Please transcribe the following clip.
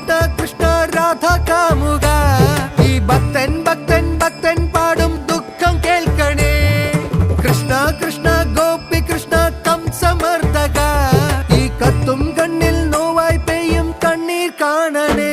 കൃഷ്ണ കൃഷ്ണ രാധ കാമുക ഈ ഭക്തൻ ഭക്തൻ ഭക്തൻ പാടും ദുഃഖം കേൾക്കണേ കൃഷ്ണ കൃഷ്ണ ഗോപി കൃഷ്ണ കംസമർദ്ദക ഈ കത്തും കണ്ണിൽ നോവായി പെയ്യും കണ്ണീർ കാണണേ